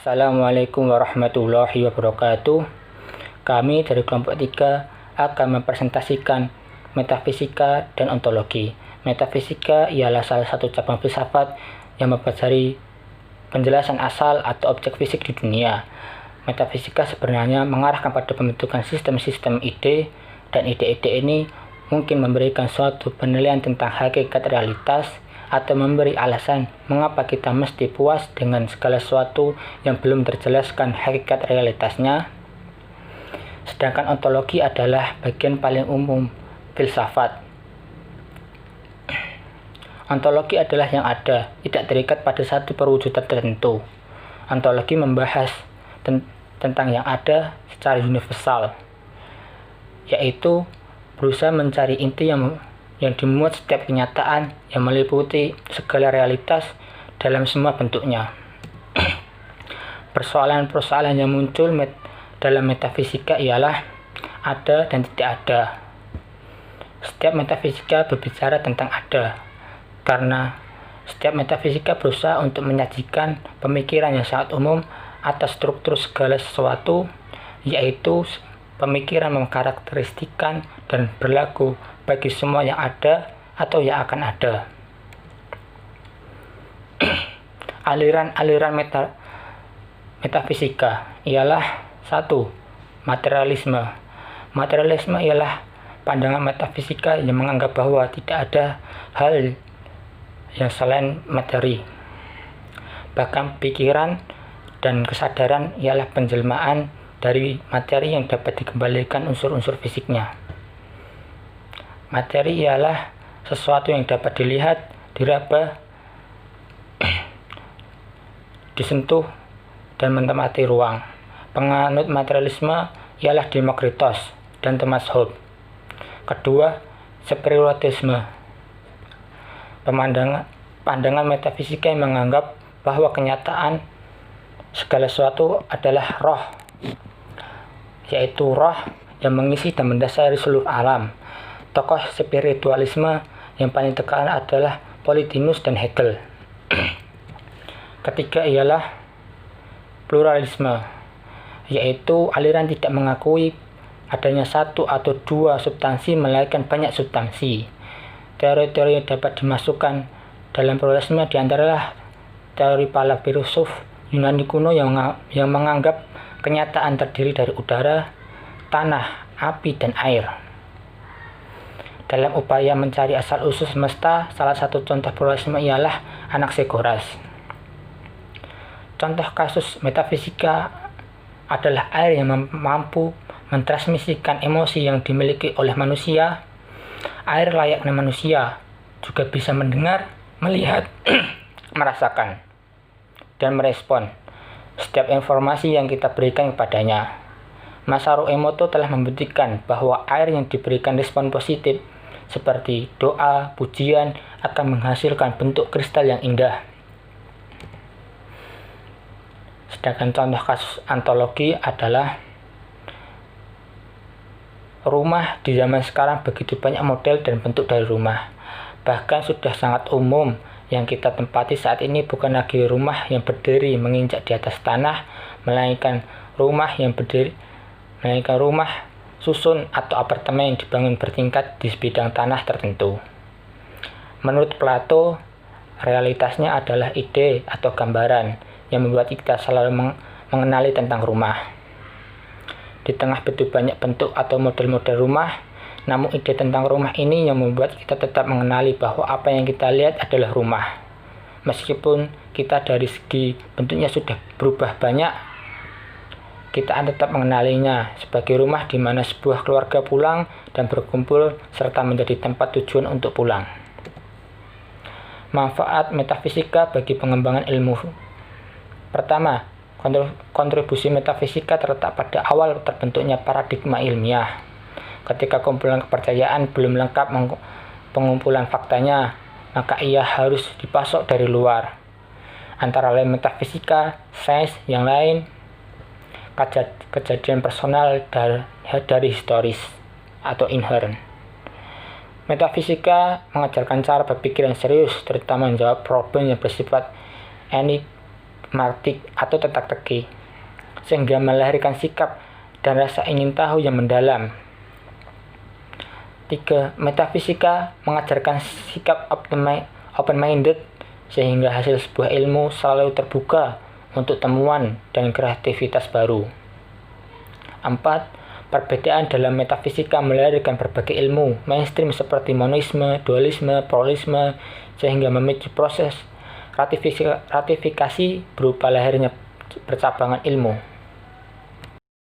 Assalamualaikum warahmatullahi wabarakatuh. Kami dari kelompok 3 akan mempresentasikan metafisika dan ontologi. Metafisika ialah salah satu cabang filsafat yang mempelajari penjelasan asal atau objek fisik di dunia. Metafisika sebenarnya mengarahkan pada pembentukan sistem-sistem ide, dan ide-ide ini mungkin memberikan suatu penilaian tentang hakikat realitas, atau memberi alasan mengapa kita mesti puas dengan segala sesuatu yang belum terjelaskan hakikat realitasnya. Sedangkan ontologi adalah bagian paling umum filsafat. Ontologi adalah yang ada, tidak terikat pada satu perwujudan tertentu. Ontologi membahas tentang yang ada secara universal, yaitu berusaha mencari inti yang dimuat setiap kenyataan yang meliputi segala realitas dalam semua bentuknya. Persoalan-persoalan yang muncul dalam metafisika ialah ada dan tidak ada. Setiap metafisika berbicara tentang ada, karena setiap metafisika berusaha untuk menyajikan pemikiran yang sangat umum atas struktur segala sesuatu, yaitu pemikiran mengkarakteristikkan dan berlaku bagi semua yang ada atau yang akan ada. Aliran-aliran metafisika ialah 1. Materialisme. Materialisme ialah pandangan metafisika yang menganggap bahwa tidak ada hal yang selain materi. Bahkan pikiran dan kesadaran ialah penjelmaan dari materi yang dapat dikembalikan unsur-unsur fisiknya. Materi ialah sesuatu yang dapat dilihat, diraba, disentuh, dan menempati ruang. Penganut materialisme ialah Demokritos dan Thomas Hobbes. Kedua, spiritualisme. Pandangan metafisika yang menganggap bahwa kenyataan segala sesuatu adalah roh, yaitu roh yang mengisi dan mendasari seluruh alam. Tokoh spiritualisme yang paling terkenal adalah Polytinus dan Hegel. Ketiga ialah pluralisme, yaitu aliran tidak mengakui adanya satu atau dua substansi melainkan banyak substansi. Teori-teori yang dapat dimasukkan dalam pluralisme diantara teori para filsuf Yunani kuno yang menganggap kenyataan terdiri dari udara, tanah, api, dan air. Dalam upaya mencari asal-usul semesta, salah satu contoh pluralisme ialah Anaxagoras. Contoh kasus metafisika adalah air yang mampu mentransmisikan emosi yang dimiliki oleh manusia. Air layaknya manusia juga bisa mendengar, melihat, merasakan, dan merespon setiap informasi yang kita berikan kepadanya. Masaru Emoto telah membuktikan bahwa air yang diberikan respon positif seperti doa, pujian akan menghasilkan bentuk kristal yang indah. Sedangkan contoh kasus ontologi adalah rumah. Di zaman sekarang begitu banyak model dan bentuk dari rumah. Bahkan sudah sangat umum yang kita tempati saat ini bukan lagi rumah yang berdiri menginjak di atas tanah, melainkan rumah susun atau apartemen yang dibangun bertingkat di sebidang tanah tertentu. Menurut Plato, realitasnya adalah ide atau gambaran yang membuat kita selalu mengenali tentang rumah. Di tengah begitu banyak bentuk atau model-model rumah, namun ide tentang rumah ini yang membuat kita tetap mengenali bahwa apa yang kita lihat adalah rumah. Meskipun kita dari segi bentuknya sudah berubah banyak, kita tetap mengenalinya sebagai rumah di mana sebuah keluarga pulang dan berkumpul serta menjadi tempat tujuan untuk pulang. Manfaat metafisika bagi pengembangan ilmu. Pertama, kontribusi metafisika terletak pada awal terbentuknya paradigma ilmiah. Ketika kumpulan kepercayaan belum lengkap pengumpulan faktanya, maka ia harus dipasok dari luar. Antara lain metafisika, sains yang lain, kejadian personal dari historis atau inherent. Metafisika mengajarkan cara berpikir yang serius, terutama menjawab problem yang bersifat pragmatik atau teka-teki, sehingga melahirkan sikap dan rasa ingin tahu yang mendalam. 3. Metafisika mengajarkan sikap open-minded, sehingga hasil sebuah ilmu selalu terbuka untuk temuan dan kreativitas baru. 4. Perbedaan dalam metafisika melahirkan berbagai ilmu mainstream seperti monisme, dualisme, pluralisme, sehingga memicu proses ratifikasi berupa lahirnya percabangan ilmu.